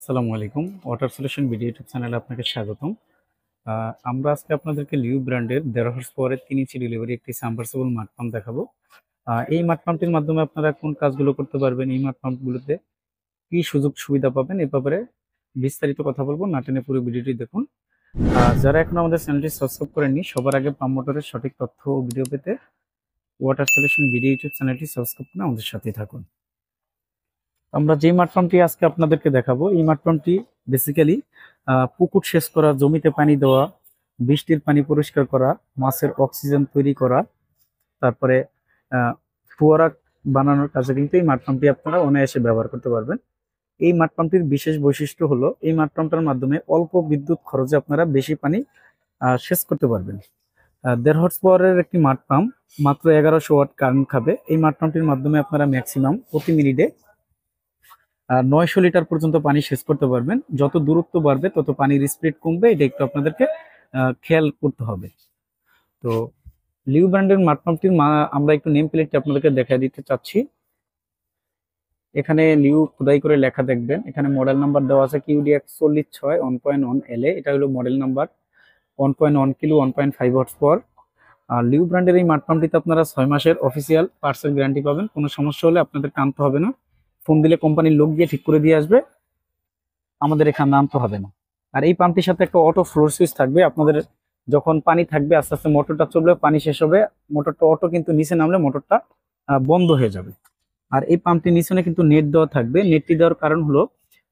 আসসালামু আলাইকুম। Water solution video YouTube চ্যানেলে আপনাকে স্বাগতম। আমরা আজকে আপনাদেরকে লিউ ব্র্যান্ডের 1.5 হর্স পাওয়ারের 3 ইঞ্চি ডেলিভারি একটি সাবমার্সিবল মাড পাম্প দেখাবো। এই মাড পাম্পটির মাধ্যমে আপনারা কোন কাজগুলো করতে পারবেন, এই মাড পাম্পগুলোতে কি সুযোগ সুবিধা পাবেন, এ ব্যাপারে বিস্তারিত কথা বলবো। না টেনে পুরো ভিডিওটি দেখুন। যারা এখন আমাদের চ্যানেলটি সাবস্ক্রাইব করেননি, সবার আগে পাম্প মোটরের সঠিক তথ্য ও ভিডিও পেতে ওয়াটার সলিউশন ভিডিও ইউটিউব চ্যানেলটি সাবস্ক্রাইব করে আমাদের সাথেই থাকুন। আমরা যে মাড পাম্পটি আজকে আপনাদেরকে দেখাবো, এই মাড পাম্পটি বেসিক্যালি পুকুর সেচ করা, জমিতে পানি দেওয়া, বৃষ্টির পানি পরিষ্কার করা, মাছের অক্সিজেন তৈরি করা, তারপরে ফোয়ারা বানানোর কাজে কিন্তু এই মাড পাম্পটি আপনারা অনায়াসে ব্যবহার করতে পারবেন। এই মাড পাম্পটির বিশেষ বৈশিষ্ট্য হলো, এই মাড পাম্পটার মাধ্যমে অল্প বিদ্যুৎ খরচে আপনারা বেশি পানি সেচ করতে পারবেন। 1.5 হর্স পাওয়ারের একটি মাড পাম্প মাত্র 1100 ওয়াট কারেন্ট খাবে। এই মাড পাম্পটির মাধ্যমে আপনারা ম্যাক্সিমাম প্রতি মিনিটে 900 লিটার পর্যন্ত পানি সেচ করতে পারবেন। যত দূরত্ব বাড়বে তত পানির স্পিড কমবে, এটা একটু আপনাদেরকে খেয়াল করতে হবে। তো লিউ ব্র্যান্ডের মাড পাম্পটির আমরা একটু নেম প্লেটটি আপনাদেরকে দেখা দিতে চাচ্ছি। এখানে লিউ খোদাই করে লেখা দেখবেন, এখানে মডেল নাম্বার দেওয়া আছে QDX 46 1.1 LA। এটা হলো model number. 1.1 kilo 1.5 horsepower. আর লিউ ব্র্যান্ডের এই মাড পাম্পটিতে আপনারা 6 মাসের অফিসিয়াল পার্সেল গ্যারান্টি পাবেন। কোনো সমস্যা হলে আপনাদের টানতে হবে না, ফোন দিলে কোম্পানির লোক গিয়ে ঠিক করে দিয়ে আসবে, আমাদের এখানে নামতে হবে না। আর এই পাম্পটির সাথে একটা অটো ফ্লোর সুইচ থাকবে। আপনাদের যখন পানি থাকবে, আস্তে আস্তে মোটরটা চলবে, পানি শেষ হবে, মোটরটা অটো কিন্তু নিচে নামলে মোটরটা বন্ধ হয়ে যাবে। আর এই পাম্পটির নিচনে কিন্তু নেট দেওয়া থাকবে। নেটটি দেওয়ার কারণ হলো,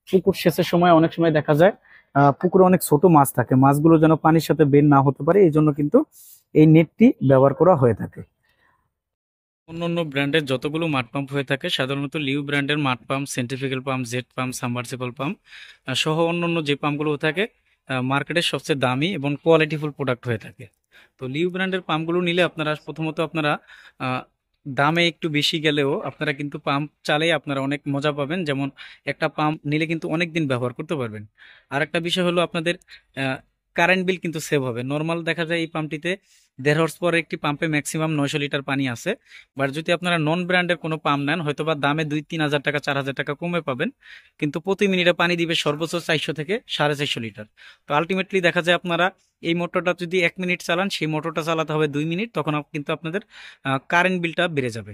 পুকুর সেচের সময় অনেক সময় দেখা যায় পুকুরে অনেক ছোট মাছ থাকে, মাছগুলো যেন পানির সাথে বের না হতে পারে, এই জন্য কিন্তু এই নেটটি ব্যবহার করা হয়ে থাকে। অন্যান্য ব্র্যান্ডের যতগুলো মাড পাম্প হয়ে থাকে, সাধারণত লিউ ব্র্যান্ডের mud pump, centrifugal pump, jet pump, submersible pump সহ অন্যান্য যে পাম্পগুলো হয়ে থাকে মার্কেটের সবচেয়ে দামি এবং কোয়ালিটিফুল প্রোডাক্ট হয়ে থাকে। তো লিউ ব্র্যান্ডের পাম্পগুলো নিলে আপনারা প্রথমত দামে একটু বেশি গেলেও আপনারা কিন্তু পাম্প চালিয়ে আপনারা অনেক মজা পাবেন। যেমন একটা পাম্প নিলে কিন্তু অনেক দিন ব্যবহার করতে পারবেন। আর একটা বিষয় হলো, আপনাদের কারেন্ট বিল কিন্তু সেভ হবে। নর্মাল দেখা যায় এই পাম্পটিতে 1.5 হর্স পাওয়ার একটি পাম্পে ম্যাক্সিমাম 900 লিটার পানি আছে। বাট যদি আপনারা নন ব্র্যান্ডের কোনো পাম্প নেন, হয়তো বা দামে 2-3 হাজার টাকা 4,000 টাকা কমে পাবেন, কিন্তু প্রতি মিনিটে পানি দিবে সর্বোচ্চ 400 থেকে 450 লিটার। তো আলটিমেটলি দেখা যায় আপনারা এই মোটরটা যদি 1 মিনিট চালান, সেই মোটরটা চালাতে হবে 2 মিনিট, তখন কিন্তু আপনাদের কারেন্ট বিলটা বেড়ে যাবে।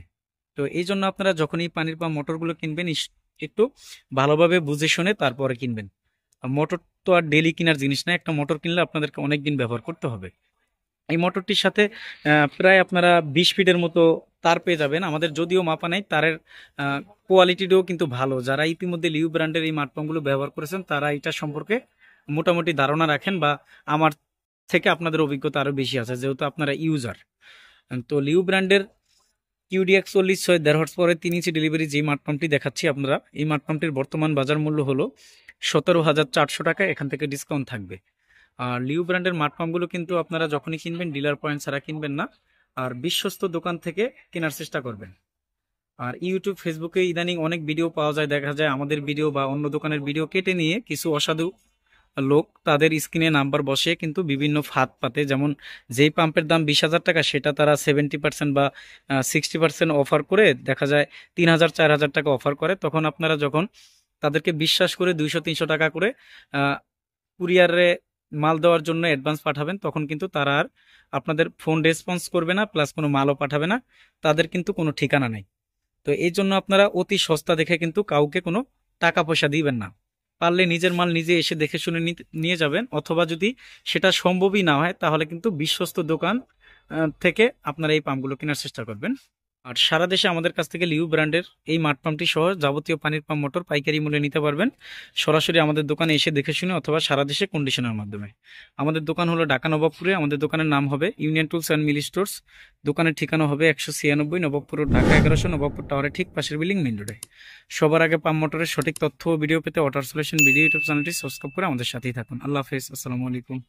তো এই জন্য আপনারা যখন এই পানির পাম্প মোটরগুলো কিনবেন, একটু ভালোভাবে বুঝে শুনে তারপরে কিনবেন। মোটর তো আর ডেলি কেনার জিনিস না, একটা মোটর কিনলে আপনাদেরকে অনেক দিন ব্যবহার করতে হবে। এই মোটরটির সাথে প্রায় আপনারা 20 ফিটের মতো তার পেয়ে যাবেন। আমাদের যদিও মাপা নাই, তারের কোয়ালিটিটাও কিন্তু ভালো। যারা ইতিমধ্যে লিউ ব্র্যান্ডের এই মাড পাম্পগুলো ব্যবহার করেছেন, তারা এটা সম্পর্কে মোটামুটি ধারণা রাখেন, বা আমার থেকে আপনাদের অভিজ্ঞতা আরও বেশি আছে, যেহেতু আপনারা ইউজার। তো লিউ ব্র্যান্ডের QDX 46 1.5 হর্স পাওয়ারের 3 ইঞ্চি ডেলিভারি যে মাড পাম্পটি দেখাচ্ছি আপনারা, এই মাড পাম্পটির বর্তমান বাজার মূল্য হলো 17,400 টাকা। এখান থেকে ডিসকাউন্ট থাকবে। আর লিউ ব্র্যান্ডের মাড পাম্পগুলো কিন্তু আপনারা যখনই কিনবেন, ডিলার পয়েন্ট ছাড়া কিনবেন না, আর বিশ্বস্ত দোকান থেকে কেনার চেষ্টা করবেন। আর ইউটিউব, ফেসবুকে ইদানিং অনেক ভিডিও পাওয়া যায়, দেখা যায় আমাদের ভিডিও বা অন্য দোকানের ভিডিও কেটে নিয়ে কিছু অসাধু লোক তাদের স্ক্রিনে নাম্বার বসে কিন্তু বিভিন্ন ফাঁদ পাতে। যেমন যেই পাম্পের দাম 20,000 টাকা, সেটা তারা 70% বা 60% অফার করে দেখা যায় 3,000-4,000 টাকা অফার করে। তখন আপনারা যখন তাদেরকে বিশ্বাস করে 200-300 টাকা করে কুরিয়ারে মাল দেওয়ার জন্য অ্যাডভান্স পাঠাবেন, তখন কিন্তু তারা আর আপনাদের ফোন রেসপন্স করবে না, প্লাস কোনো মালও পাঠাবে না। তাদের কিন্তু কোনো ঠিকানা নেই। তো এই জন্য আপনারা অতি সস্তা দেখে কিন্তু কাউকে কোনো টাকা পয়সা দিবেন না। পারলে নিজের মাল নিজে এসে দেখে শুনে নিয়ে যাবেন, অথবা যদি সেটা সম্ভবই না হয়, তাহলে কিন্তু বিশ্বস্ত দোকান থেকে আপনারা এই পাম্পগুলো কেনার চেষ্টা করবেন। আর সারা দেশে আমাদের কাছ থেকে লিউ ব্র্যান্ডের এই মাড পাম্পটি সহ যাবতীয় পানির পাম্প মোটর পাইকারি মূল্যে নিতে পারবেন, সরাসরি আমাদের দোকানে এসে দেখে শুনে, অথবা সারা দেশে কন্ডিশনের মাধ্যমে। আমাদের দোকান হলো ঢাকা নবাবপুরে। আমাদের দোকানের নাম হবে Union Tools and Milli Stores. দোকানের ঠিকানা হবে 196 নবাবপুর রোড, ঢাকা 1100, নবাবপুর টাওয়ারের ঠিক পাশের বিল্ডিং, মেইন রোডে। সবার আগে পাম্প মোটরের সঠিক তথ্য ও ভিডিও পেতে ওয়াটার সলিউশন ভিডিও ইউটিউব চ্যানেলটি সাবস্ক্রাইব করে আমাদের সাথেই থাকুন। আল্লাহ হাফেজ, আসসালামু আলাইকুম।